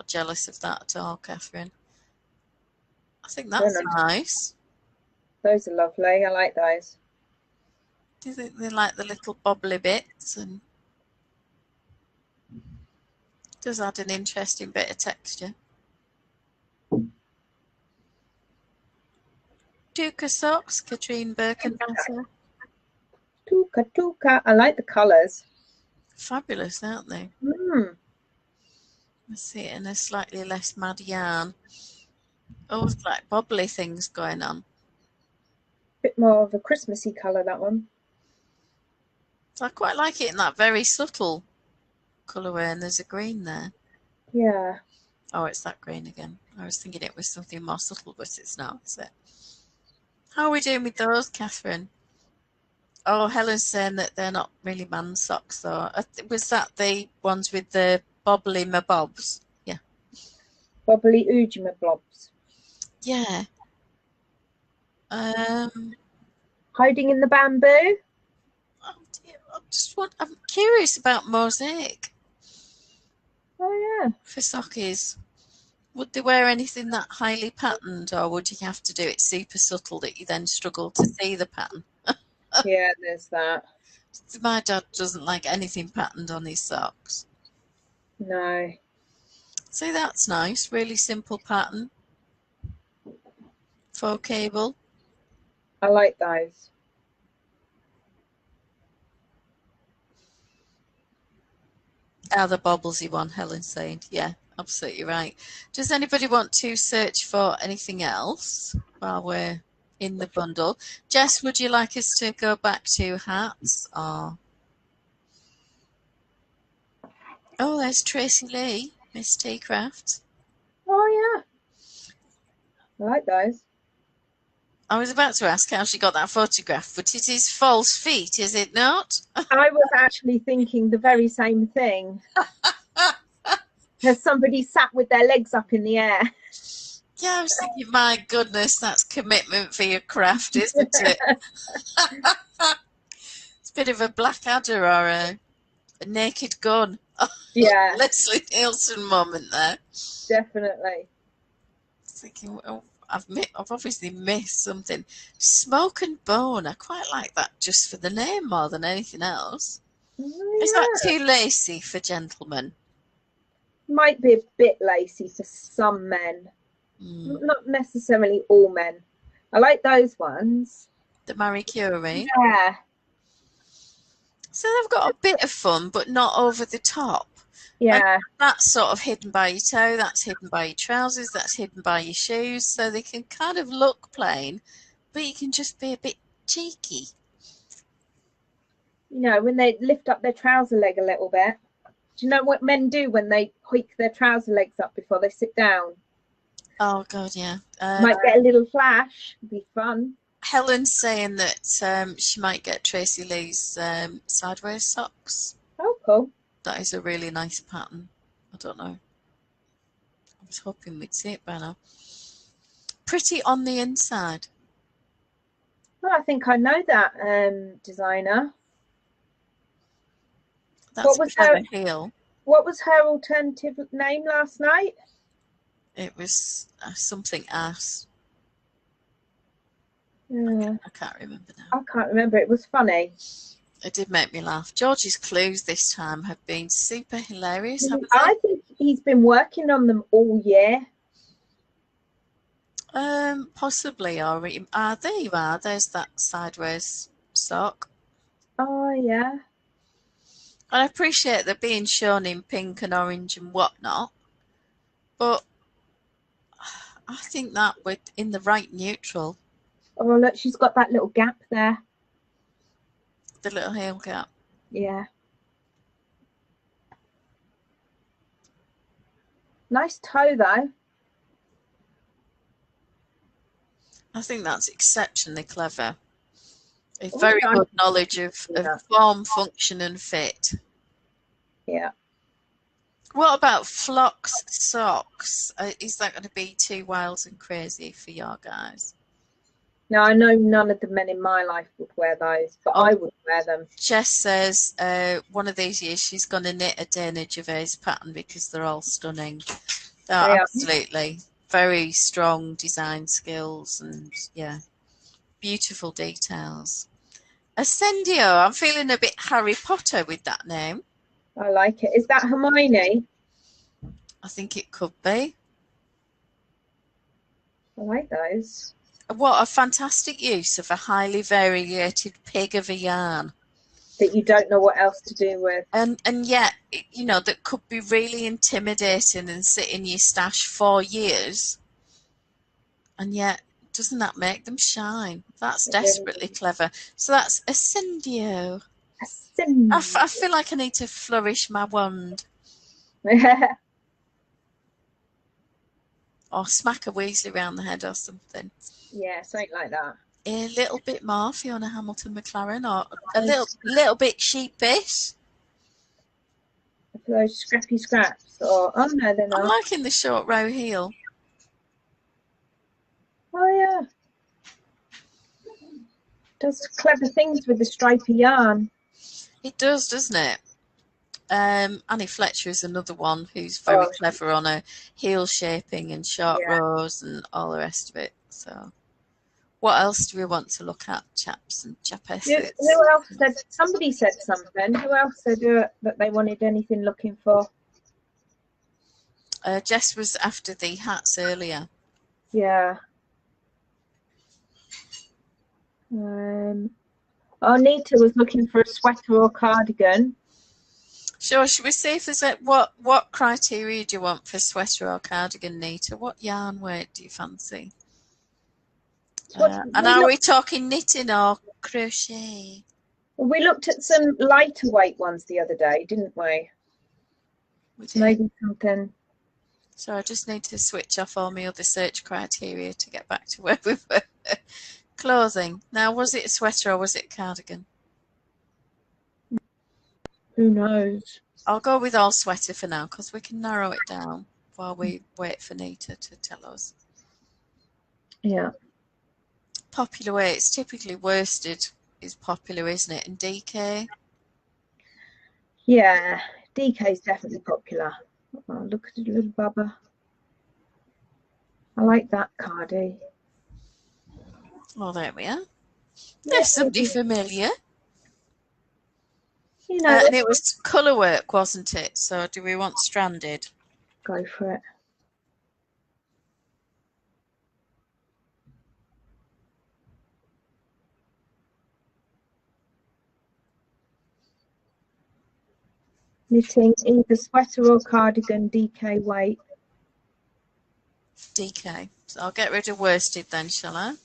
jealous of that at all, Catherine. I think that's nice. Those are lovely. I like those. Do you think they like the little bobbly bits? And does add an interesting bit of texture. Tuka socks, Katrine Birkenwasser. Tuka. I like the colours. Fabulous, aren't they? Mm. Let's see it in a slightly less mad yarn. Always like bobbly things going on. Bit more of a Christmassy colour, that one. So I quite like it in that very subtle colourway, and there's a green there. Yeah. Oh, it's that green again. I was thinking it was something more subtle, but it's not, is it? How are we doing with those, Catherine? Oh, Helen's saying that they're not really man socks, though. Was that the ones with the bobbly mabobs? Yeah. Bobbly oojima blobs. Yeah. Hiding in the bamboo. Oh dear, I'm curious about mosaic. Oh yeah. For sockies. Would they wear anything that highly patterned, or would you have to do it super subtle that you then struggle to see the pattern? Yeah, there's that. My dad doesn't like anything patterned on his socks. No. So that's nice. Really simple pattern. Faux cable. I like those. The bobblesy one, Helen's saying. Yeah, absolutely right. Does anybody want to search for anything else while we're in the bundle? Jess, would you like us to go back to hats? Or... Oh, there's Tracy Lee, Miss T Craft. Oh yeah. I like those. I was about to ask how she got that photograph, but it is false feet, is it not? I was actually thinking the very same thing. Has somebody sat with their legs up in the air? Yeah, I was thinking, my goodness, that's commitment for your craft, isn't it? It's a bit of a Blackadder or a Naked Gun. Yeah. Leslie Nielsen moment there. Definitely. Thinking, oh, I've obviously missed something. Smoke and Bone. I quite like that just for the name more than anything else. Oh, Is that too lacy for gentlemen? Might be a bit lacy for some men. Not necessarily all men. I like those ones. The Marie Curie. Yeah. So they've got a bit of fun, but not over the top. Yeah. And that's sort of hidden by your toe, that's hidden by your trousers, that's hidden by your shoes. So they can kind of look plain, but you can just be a bit cheeky. You know, when they lift up their trouser leg a little bit. Do you know what men do when they hoik their trouser legs up before they sit down? Oh, God, yeah. Might get a little flash. It'd be fun. Helen's saying that she might get Tracy Lee's sideways socks. Oh, cool. That is a really nice pattern. I don't know. I was hoping we'd see it by now. Pretty on the inside. Well, I think I know that designer. That's a clever heel. What was her alternative name last night? It was something ass. Yeah. I can't remember now. I can't remember. It was funny. It did make me laugh. George's clues this time have been super hilarious, haven't they? I think he's been working on them all year. Possibly, or there you are. There's that sideways sock. Oh yeah. I appreciate they're being shown in pink and orange and whatnot, but I think that we're in the right neutral. Oh look, she's got that little gap there. The little heel gap. Yeah. Nice toe though. I think that's exceptionally clever. A very good knowledge of form, function and fit. Yeah. What about flocks socks? Is that going to be too wild and crazy for your guys? No, I know none of the men in my life would wear those, but I would wear them. Jess says one of these years she's going to knit a Dana Gervais pattern because they're all stunning. They're absolutely very strong design skills and, yeah, beautiful details. Ascendio, I'm feeling a bit Harry Potter with that name. I like it. Is that Hermione? I think it could be. I like those. What a fantastic use of a highly variegated pig of a yarn. That you don't know what else to do with. And yet, you know, that could be really intimidating and sit in your stash for years. And yet, doesn't that make them shine? That's desperately clever. So that's Ascendio. Ascendio. I feel like I need to flourish my wand. Or smack a Weasley round the head or something. Yeah, something like that. A little bit more Fiona Hamilton McLaren, or a little bit sheepish. Those scrappy scraps, or oh no, they're not. I'm liking the short row heel. Oh yeah, does clever things with the stripy yarn. It does, doesn't it? Annie Fletcher is another one who's very clever on her heel shaping and short rows and all the rest of it. So, what else do we want to look at, chaps and chapesses? Who else said? Somebody said something. Who else said that they wanted anything looking for? Jess was after the hats earlier. Yeah. Nita was looking for a sweater or cardigan. Sure, should we see if there's what criteria do you want for sweater or cardigan, Nita? What yarn weight do you fancy? And are we talking knitting or crochet? Well, we looked at some lighter weight ones the other day, didn't we? Maybe something. So I just need to switch off all my other search criteria to get back to where we were. Clothing. Now, was it a sweater or was it a cardigan? Who knows? I'll go with all sweater for now because we can narrow it down while we wait for Nita to tell us. Yeah. Popular weights, typically worsted is popular, isn't it? And DK? Yeah, DK is definitely popular. Oh, look at the little bubba. I like that cardi. Oh, there we are. There's somebody familiar. You know, and it was colour work, wasn't it? So do we want stranded? Go for it. Knitting either sweater or cardigan, DK weight. DK. So I'll get rid of worsted then, shall I?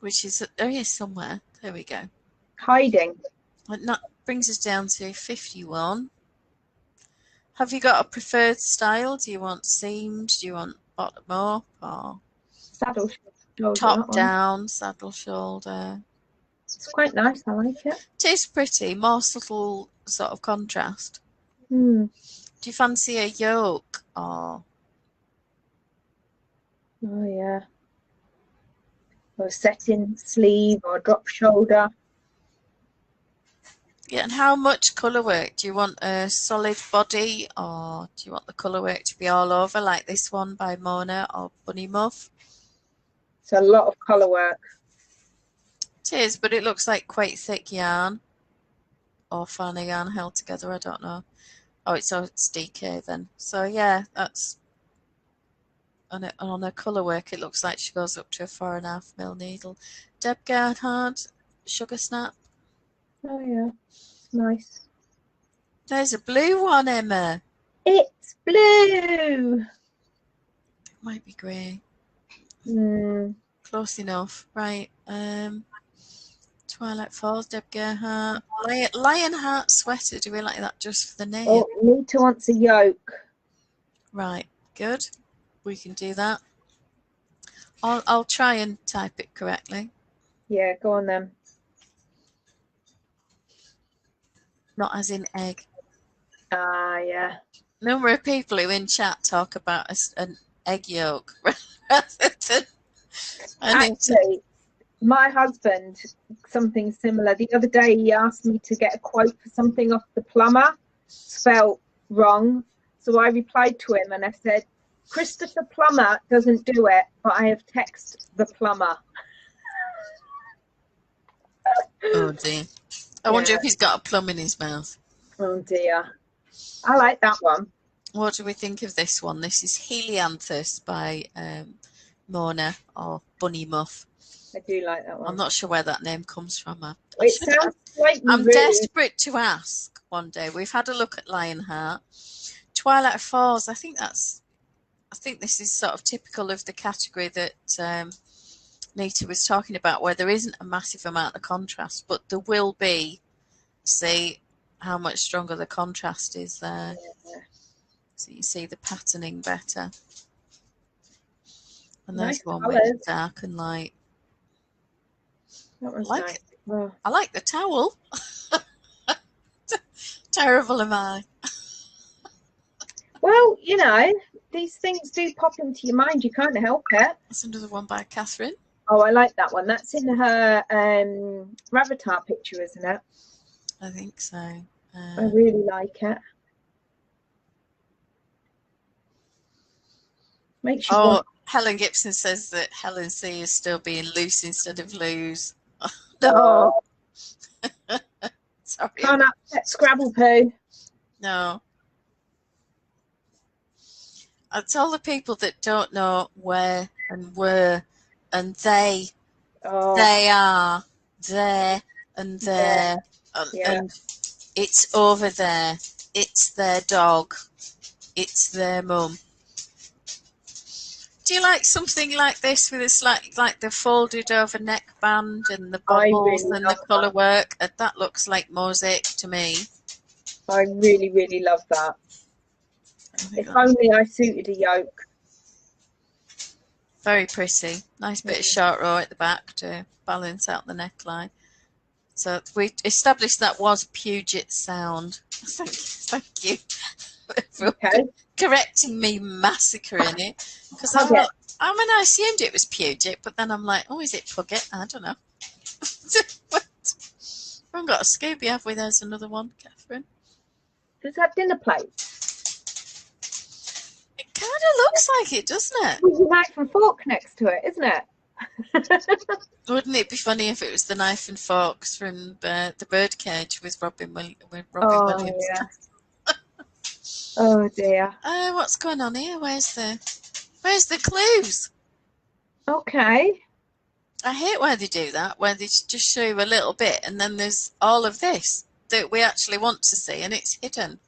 Which is, oh yes, somewhere. There we go. Hiding. And that brings us down to 51. Have you got a preferred style? Do you want seamed? Do you want bottom up or saddle shoulder? Top down, saddle shoulder? It's quite nice. I like it. It is pretty, more subtle sort of contrast. Hmm. Do you fancy a yoke or? Oh yeah. Or a setting sleeve or drop shoulder. Yeah, and how much colour work? Do you want a solid body or do you want the colour work to be all over like this one by Mona or Bunny Muff? It's a lot of colour work. It is, but it looks like quite thick yarn or finer yarn held together, I don't know. Oh, it's DK then. So yeah, that's on her colour work it looks like she goes up to a 4.5mm needle. Deb Gerhard, Sugar Snap. Oh yeah, it's nice. There's a blue one, Emma. It's blue. It might be grey. Hmm. Close enough. Right. Twilight Falls, Deb Gerhart. Lionheart sweater. Do we like that just for the name? Oh, Nita wants a yoke. Right. Good. We can do that. I'll try and type it correctly. Yeah, go on then. Not as in egg. Ah, yeah. Number of people who in chat talk about an egg yolk rather than Actually, my husband, something similar. The other day he asked me to get a quote for something off the plumber, spelt wrong. So I replied to him and I said, Christopher Plummer doesn't do it, but I have texted the plumber. Oh dear. I wonder if he's got a plum in his mouth. Oh dear. I like that one. What do we think of this one? This is Helianthus by Mona or Bunny Muff. I do like that one. I'm not sure where that name comes from. I'm desperate to ask one day. We've had a look at Lionheart. Twilight Falls, I think this is sort of typical of the category that Nita was talking about, where there isn't a massive amount of contrast, but there will be. See how much stronger the contrast is there. Yeah. So you see the patterning better. And there's one with dark and light. That was nice. Oh. I like the towel. Terrible am I. Well, you know, these things do pop into your mind. You can't help it. That's another one by Catherine. Oh, I like that one. That's in her Ravelry picture, isn't it? I think so. I really like it. Makes you Helen Gibson says that Helen C is still being loose instead of loose. No. Sorry. Can't upset Scrabble poo. No. I tell the people that don't know where and were and they are there and there and it's over there. It's their dog. It's their mum. Do you like something like this with a slightly like the folded over neckband and the bubbles and the colour work? That looks like mosaic to me. I really, really love that. If only I suited a yoke. Very pretty. Nice bit of short row at the back to balance out the neckline. So we established that was Puget Sound. Thank you for correcting me, massering it. Because I assumed it was Puget, but then I'm like, oh, is it Puget? I don't know. We haven't got a Scooby, have we? There's another one, Catherine. Does that dinner plate? It kind of looks like it, doesn't it? There's a knife and fork next to it, isn't it? Wouldn't it be funny if it was the knife and forks from the Birdcage with Robin Williams? Yeah. Oh dear. What's going on here? Where's the clues? Okay. I hate where they do that, where they just show you a little bit and then there's all of this that we actually want to see and it's hidden.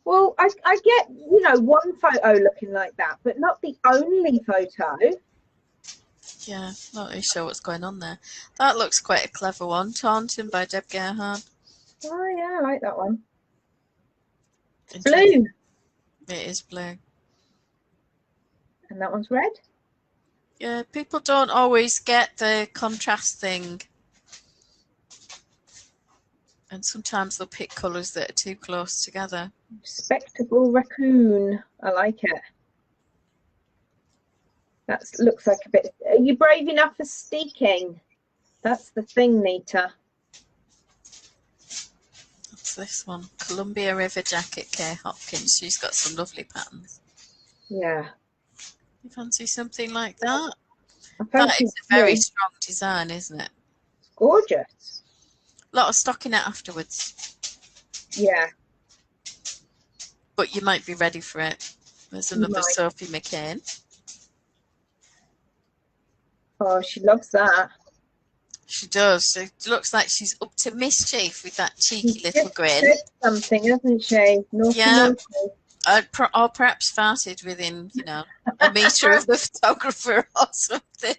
Well, I get, you know, one photo looking like that, but not the only photo. Yeah, not really sure what's going on there. That looks quite a clever one. Taunton by Deb Gerhard. Oh, yeah, I like that one. It's blue. It is blue. And that one's red? Yeah, people don't always get the contrast thing. And sometimes they'll pick colours that are too close together. Respectable raccoon. I like it. That looks like a bit. Are you brave enough for steeking? That's the thing, Nita. What's this one? Columbia River Jacket, Kay Hopkins. She's got some lovely patterns. Yeah. You fancy something like that? That is a very strong design, isn't it? It's gorgeous. A lot of stockinette afterwards. Yeah. But you might be ready for it. There's another Sophie McCain. Oh, she loves that. She does. It looks like she's up to mischief with that cheeky little grin. Something, hasn't she? Naughty, yeah. Naughty. Or perhaps farted within, a metre of the photographer or something.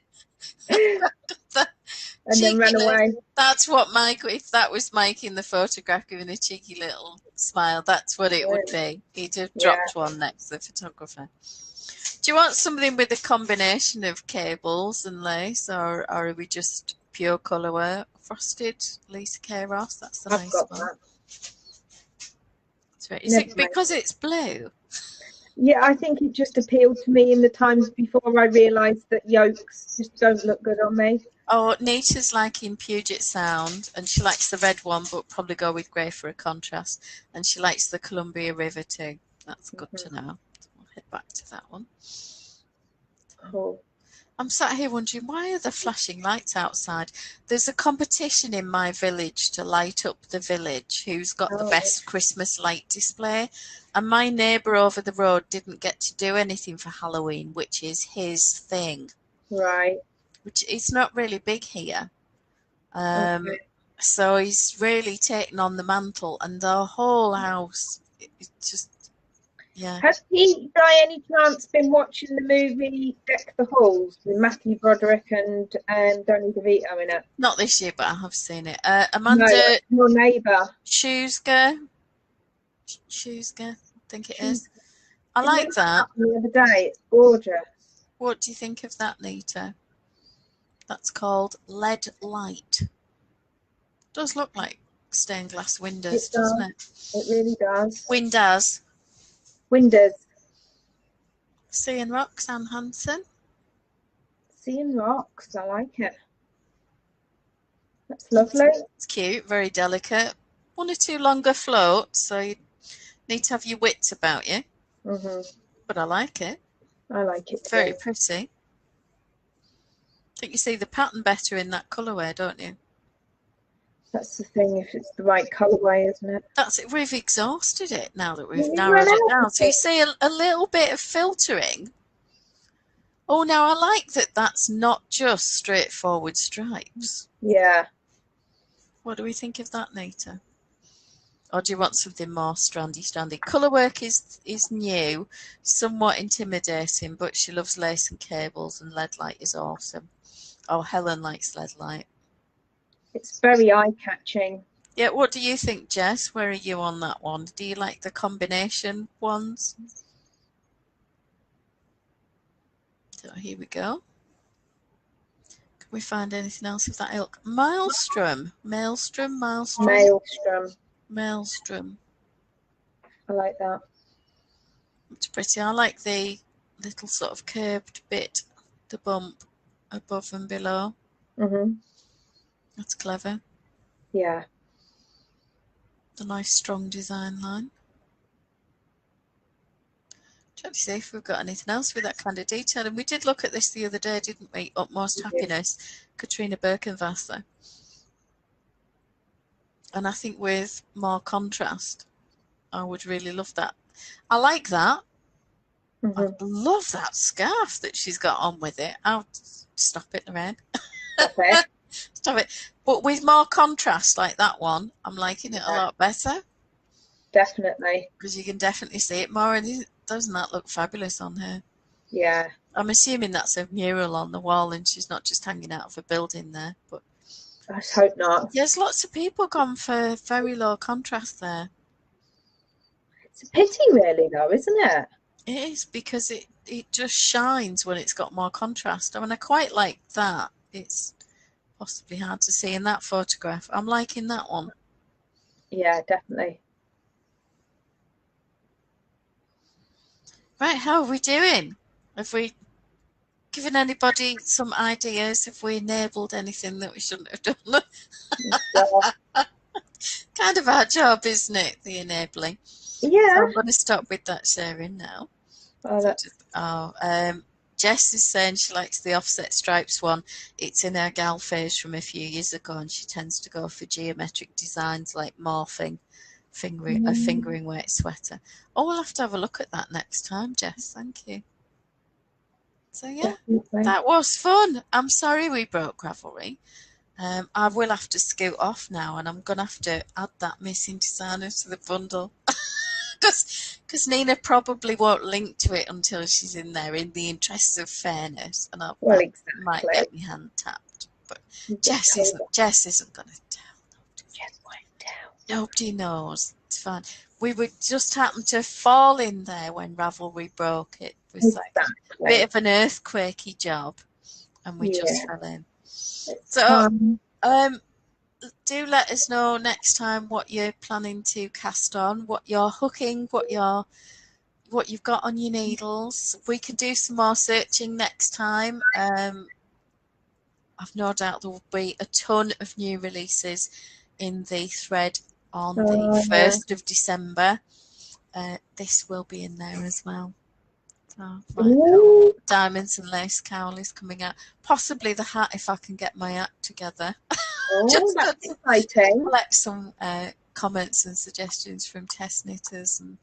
And then ran away. That's what Mike, if that was Mike in the photograph giving a cheeky little smile, that's what it would be. He'd have dropped one next to the photographer. Do you want something with a combination of cables and lace, or are we just pure colourwork? Frosted Lisa K. Ross, that's the nice one. Is it because it's blue? Yeah, I think it just appealed to me in the times before I realised that yolks just don't look good on me. Oh, Nita's liking Puget Sound, and she likes the red one, but probably go with grey for a contrast. And she likes the Columbia River too. That's good to know. We'll head back to that one. Cool. I'm sat here wondering, why are there flashing lights outside? There's a competition in my village to light up the village, who's got the best Christmas light display. And my neighbour over the road didn't get to do anything for Halloween, which is his thing. Right. Which it's not really big here. So he's really taken on the mantle, and the whole house, it's just, yeah. Has he, by any chance, been watching the movie Deck the Halls with Matthew Broderick and Danny DeVito in it? Not this year, but I have seen it. Amanda, your neighbour. Shoesger, I think it is. I like that. The other day, it's gorgeous. What do you think of that, Nita? That's called Lead Light. Does look like stained glass windows, doesn't it? It really does. Windows. Sea and Rocks, Anne Hansen. Sea and Rocks, I like it. That's lovely. It's cute, very delicate. One or two longer floats, so you need to have your wits about you. But I like it. I like it too. Very pretty. I think you see the pattern better in that colourway, don't you? That's the thing, if it's the right colourway, isn't it? That's it. We've exhausted it now that we've narrowed it down. So you see a little bit of filtering. Oh, now I like that that's not just straightforward stripes. Yeah. What do we think of that, Nita? Or do you want something more strandy? Colourwork is new, somewhat intimidating, but she loves lace and cables, and lead light is awesome. Oh, Helen likes lead light. It's very eye-catching. Yeah, what do you think, Jess? Where are you on that one? Do you like the combination ones? So here we go. Can we find anything else of that ilk? Maelstrom. I like that. It's pretty. I like the little sort of curved bit, the bump above and below. That's clever. Yeah. The nice strong design line. Trying to see if we've got anything else with that kind of detail. And we did look at this the other day, didn't we? Utmost Happiness, Katrina Birkenwasser. And I think with more contrast, I would really love that. I like that. I love that scarf that she's got on with it. I'll stop it, Lorraine. Okay. Stop it. But with more contrast like that one, I'm liking it a lot better. Definitely. Because you can definitely see it more, and doesn't that look fabulous on her? Yeah. I'm assuming that's a mural on the wall and she's not just hanging out of a building there. But I hope not. There's lots of people gone for very low contrast there. It's a pity really though, isn't it? It is, because it just shines when it's got more contrast. I mean, I quite like that. It's possibly hard to see in that photograph. I'm liking that one. Yeah, definitely. Right, how are we doing? Have we given anybody some ideas? Have we enabled anything that we shouldn't have done? Kind of our job, isn't it? The enabling. Yeah. So I'm going to stop with that sharing now. Oh, So that's... Jess is saying she likes the offset stripes one. It's in her gal phase from a few years ago, and she tends to go for geometric designs like morphing, a fingering weight sweater. Oh, we'll have to have a look at that next time, Jess. Thank you. So yeah, Definitely. that was fun. I'm sorry we broke Ravelry. I will have to scoot off now, and I'm going to have to add that missing designer to the bundle. Because Nina probably won't link to it until she's in there, in the interests of fairness, and I Well, exactly. might get my hand tapped. But Jess isn't going to tell. Jess won't tell. Nobody knows. It's fine. We would just happen to fall in there when Ravelry broke. It was like a bit of an earthquakey job, and we just fell in. So, do let us know next time what you're planning to cast on, what you're hooking, what you've got on your needles. We can do some more searching next time. I've no doubt there will be a ton of new releases in the thread on the 1st of December. This will be in there as well. So, Diamonds and Lace Cowl is coming out. Possibly the hat if I can get my act together. Oh, that's exciting. Collect some comments and suggestions from test knitters and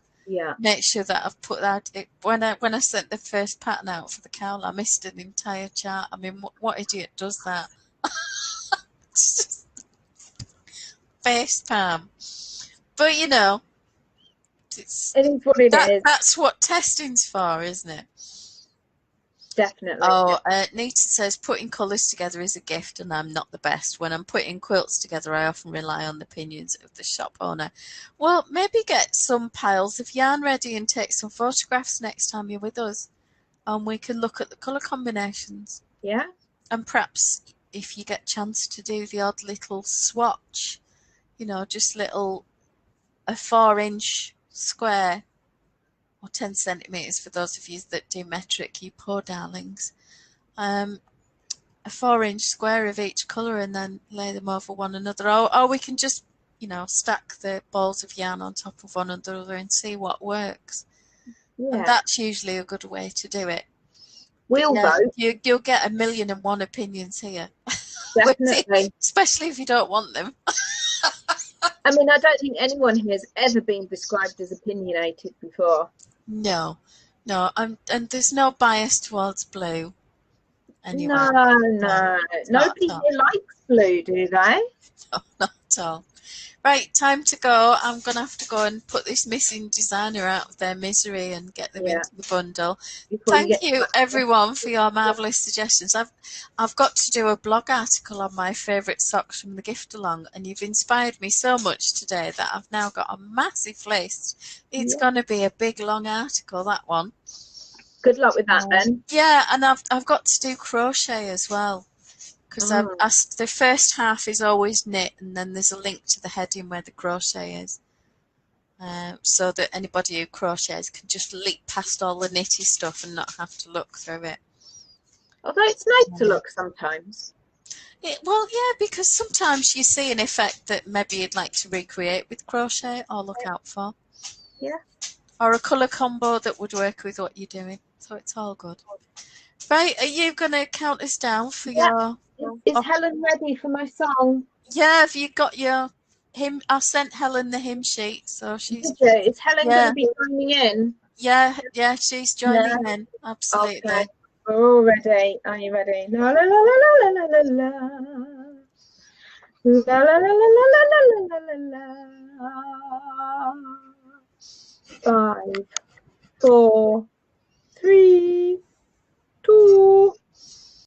make sure that I've put that. When I sent the first pattern out for the cowl, I missed an entire chart. I mean, what idiot does that? It's just face palm. But you know, it is what it is. That's what testing's for, isn't it? Definitely. Oh, Nita says putting colours together is a gift, and I'm not the best. When I'm putting quilts together, I often rely on the opinions of the shop owner. Well, maybe get some piles of yarn ready and take some photographs next time you're with us, and we can look at the colour combinations. Yeah. And perhaps if you get a chance to do the odd little swatch, you know, just a 4-inch square, or 10 centimetres for those of you that do metric, you poor darlings. A 4-inch square of each colour and then lay them over one another. Or we can just, you know, stack the balls of yarn on top of one another and see what works. Yeah. And that's usually a good way to do it. We'll vote. You'll get 1,000,001 opinions here. Definitely. Especially if you don't want them. I mean, I don't think anyone here has ever been described as opinionated before. No. And there's no bias towards blue. Anyway. No. Nobody here likes blue, do they? No, not at all. Right, time to go. I'm going to have to go and put this missing designer out of their misery and get them into the bundle. Thank you, everyone, for your marvellous suggestions. I've got to do a blog article on my favourite socks from the gift along, and you've inspired me so much today that I've now got a massive list. It's going to be a big, long article, that one. Good luck with that, then. Yeah, and I've got to do crochet as well. Because the first half is always knit, and then there's a link to the heading where the crochet is. So that anybody who crochets can just leap past all the knitty stuff and not have to look through it. Although it's nice to look sometimes. Well, yeah, because sometimes you see an effect that maybe you'd like to recreate with crochet or look out for. Yeah. Or a colour combo that would work with what you're doing. So it's all good. Right, are you going to count us down for your... Is Helen ready for my song? Yeah, have you got your hymn? I sent Helen the hymn sheet, so she's... Is Helen going to be joining in? Yeah, she's joining in. Absolutely. Okay. We're all ready. Are you ready? La la la la la la la la. La la la la la la la la la. 5, 4, 3, 2,